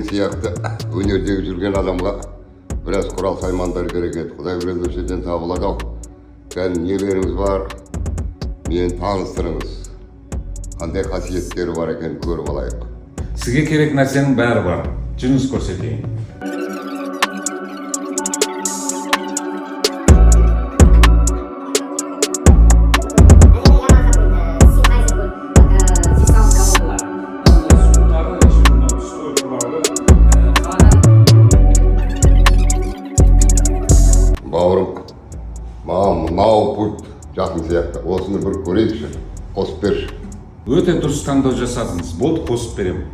сияқты өнердегі жүрген адамға біраз құрал саймандар керек еді. Құдай біледі осы жерден табылады ау. Сән нелеріңіз бар, мені таныстырыңыз. Қандай қасиеттері бар екен көріп алайық. Сізге керек нәрсенің бәрі бар. Жүңіз көрсетейін. Бауырым, маған мынау пульт жақын сияқты. Осыны бір көрейікші, қосып берші. Өте дұрыс таңдау жасадыңыз. Болды, қосып беремін.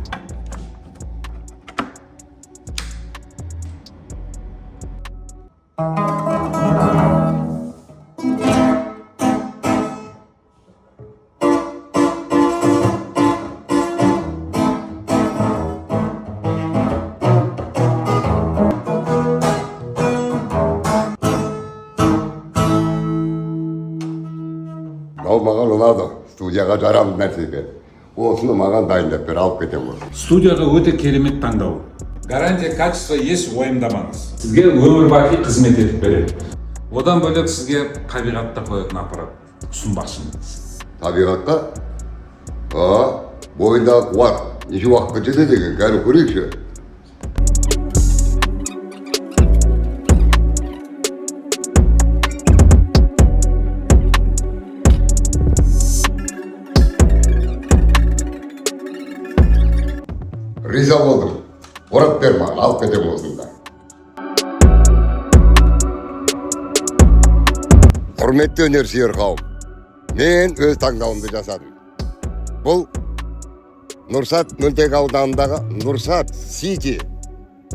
Мынау маған ұнады. Студияға жарамды нәрсе екен. Осыны маған дайындап бер, алып кетемін. Студияға өте керемет таңдау. Гарантия качество еш уайымдамаңыз. Сізге өмір-бақи қызмет етіп береді. Одан бөлек сізге табиғатта қоятын аппарат ұсынбақшымын. Табиғатта? Бойындағы қуат неше уақытқа жетеді екен, кәні көрейікші. Риза болдым. Орап бер маған, алып кетемін осында. Құрметті өнерсүйер қауым, мен өз таңдауымды жасадым. Бұл Нұрсат Мөлтек ауданындағы Нұрсат Сити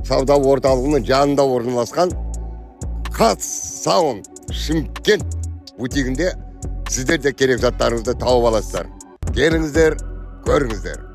сауда орталығының жанында орналасқан QAZ Sound Shymkent бутигінде сіздер де керек заттарыңызды тауып аласыздар. Келіңіздер, көріңіздер.